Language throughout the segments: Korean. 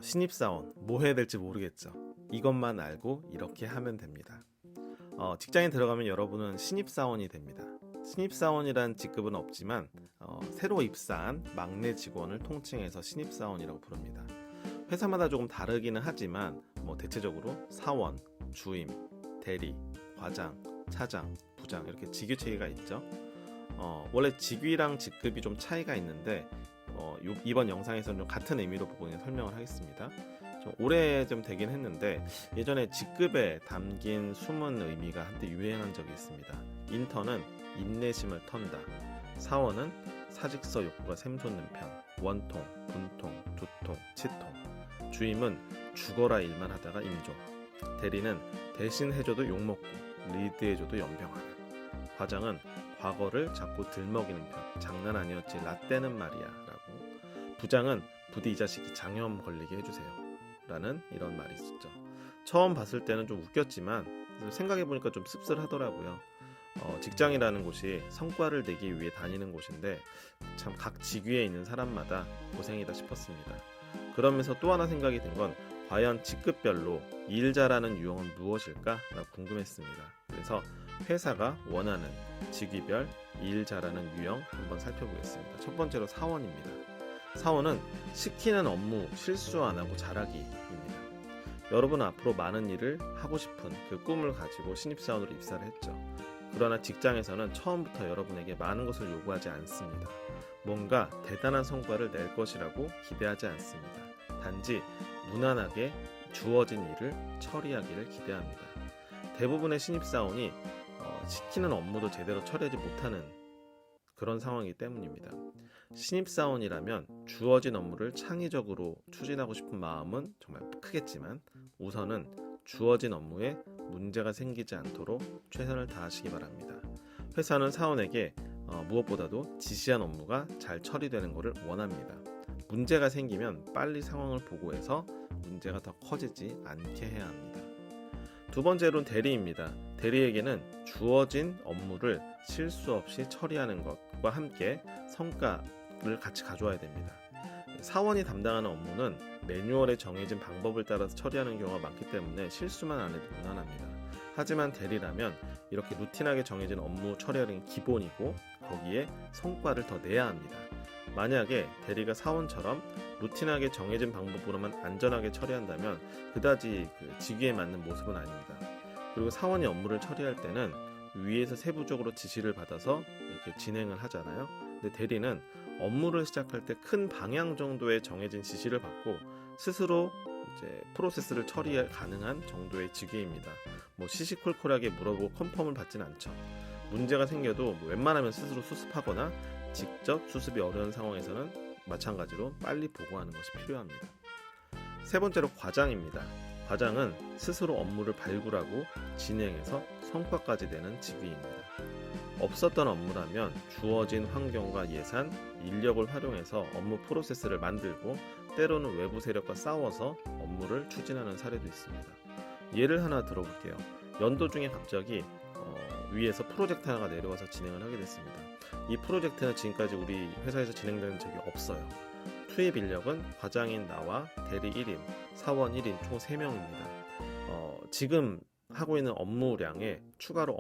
신입사원 뭐 해야 될지 모르겠죠. 이것만 알고 이렇게 하면 됩니다. 직장에 들어가면 여러분은 신입사원이 됩니다. 신입사원이란 직급은 없지만 새로 입사한 막내 직원을 통칭해서 신입사원이라고 부릅니다. 회사마다 조금 다르기는 하지만 대체적으로 사원, 주임, 대리, 과장, 차장, 부장 이렇게 직위 체계가 있죠. 원래 직위랑 직급이 좀 차이가 있는데 이번 영상에서는 좀 같은 의미로 보고 설명을 하겠습니다. 좀 오래 좀 되긴 했는데 예전에 직급에 담긴 숨은 의미가 한때 유행한 적이 있습니다. 인턴은 인내심을 턴다, 사원은 사직서 욕구가 샘솟는 편, 원통, 분통, 두통, 치통, 주임은 죽어라 일만 하다가 임종, 대리는 대신 해줘도 욕먹고 리드해줘도 연병하는, 과장은 과거를 자꾸 들먹이는 편, 장난 아니었지 라떼는 말이야 라고, 부장은 부디 이 자식이 장염 걸리게 해주세요 라는 이런 말이 있었죠. 처음 봤을 때는 좀 웃겼지만 생각해보니까 좀 씁쓸하더라고요. 직장이라는 곳이 성과를 내기 위해 다니는 곳인데 참 각 직위에 있는 사람마다 고생이다 싶었습니다. 그러면서 또 하나 생각이 든 건 과연 직급별로 일 잘하는 유형은 무엇일까 라고 궁금했습니다. 그래서 회사가 원하는 직위별 일 잘하는 유형 한번 살펴보겠습니다. 첫 번째로 사원입니다. 사원은 시키는 업무 실수 안 하고 잘하기입니다. 여러분은 앞으로 많은 일을 하고 싶은 그 꿈을 가지고 신입사원으로 입사를 했죠. 그러나 직장에서는 처음부터 여러분에게 많은 것을 요구하지 않습니다. 뭔가 대단한 성과를 낼 것이라고 기대하지 않습니다. 단지 무난하게 주어진 일을 처리하기를 기대합니다. 대부분의 신입사원이 시키는 업무도 제대로 처리하지 못하는 그런 상황이기 때문입니다. 신입사원이라면 주어진 업무를 창의적으로 추진하고 싶은 마음은 정말 크겠지만 우선은 주어진 업무에 문제가 생기지 않도록 최선을 다하시기 바랍니다. 회사는 사원에게 무엇보다도 지시한 업무가 잘 처리되는 것을 원합니다. 문제가 생기면 빨리 상황을 보고해서 문제가 더 커지지 않게 해야 합니다. 두 번째로는 대리입니다. 대리에게는 주어진 업무를 실수 없이 처리하는 것과 함께 성과를 같이 가져와야 됩니다. 사원이 담당하는 업무는 매뉴얼에 정해진 방법을 따라서 처리하는 경우가 많기 때문에 실수만 안 해도 무난합니다. 하지만 대리라면 이렇게 루틴하게 정해진 업무 처리하는 게 기본이고 거기에 성과를 더 내야 합니다. 만약에 대리가 사원처럼 루틴하게 정해진 방법으로만 안전하게 처리한다면 그다지 직위에 맞는 모습은 아닙니다. 그리고 사원이 업무를 처리할 때는 위에서 세부적으로 지시를 받아서 이렇게 진행을 하잖아요. 근데 대리는 업무를 시작할 때 큰 방향 정도의 정해진 지시를 받고 스스로 이제 프로세스를 처리 가능한 정도의 직위입니다. 시시콜콜하게 물어보고 컨펌을 받지는 않죠. 문제가 생겨도 웬만하면 스스로 수습하거나 직접 수습이 어려운 상황에서는 마찬가지로 빨리 보고하는 것이 필요합니다. 세 번째로 과장입니다. 과장은 스스로 업무를 발굴하고 진행해서 성과까지 내는 직위입니다. 없었던 업무라면 주어진 환경과 예산, 인력을 활용해서 업무 프로세스를 만들고 때로는 외부 세력과 싸워서 업무를 추진하는 사례도 있습니다. 예를 하나 들어볼게요. 연도 중에 갑자기 위에서 프로젝트 하나가 내려와서 진행을 하게 됐습니다. 이 프로젝트는 지금까지 우리 회사에서 진행된 적이 없어요. 투입 인력은 과장인 나와 대리 1인, 사원 1인 총 3명입니다. 지금 하고 있는 업무량에 추가로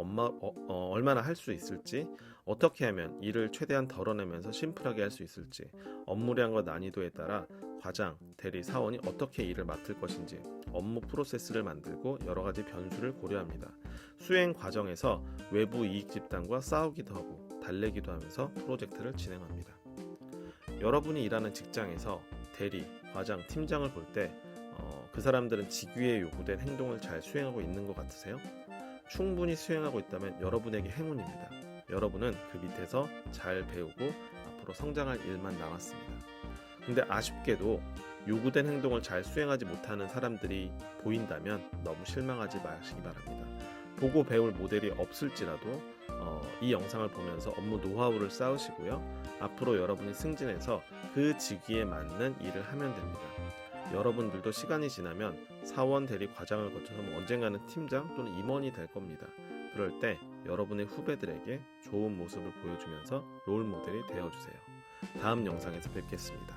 얼마나 할 수 있을지, 어떻게 하면 일을 최대한 덜어내면서 심플하게 할 수 있을지, 업무량과 난이도에 따라 과장, 대리, 사원이 어떻게 일을 맡을 것인지 업무 프로세스를 만들고 여러 가지 변수를 고려합니다. 수행 과정에서 외부 이익 집단과 싸우기도 하고 달래기도 하면서 프로젝트를 진행합니다. 여러분이 일하는 직장에서 대리, 과장, 팀장을 볼 때 그 사람들은 직위에 요구된 행동을 잘 수행하고 있는 것 같으세요? 충분히 수행하고 있다면 여러분에게 행운입니다. 여러분은 그 밑에서 잘 배우고 앞으로 성장할 일만 남았습니다. 근데 아쉽게도 요구된 행동을 잘 수행하지 못하는 사람들이 보인다면 너무 실망하지 마시기 바랍니다. 보고 배울 모델이 없을지라도 이 영상을 보면서 업무 노하우를 쌓으시고요. 앞으로 여러분이 승진해서 그 직위에 맞는 일을 하면 됩니다. 여러분들도 시간이 지나면 사원, 대리, 과장을 거쳐서 언젠가는 팀장 또는 임원이 될 겁니다. 그럴 때 여러분의 후배들에게 좋은 모습을 보여주면서 롤 모델이 되어주세요. 다음 영상에서 뵙겠습니다.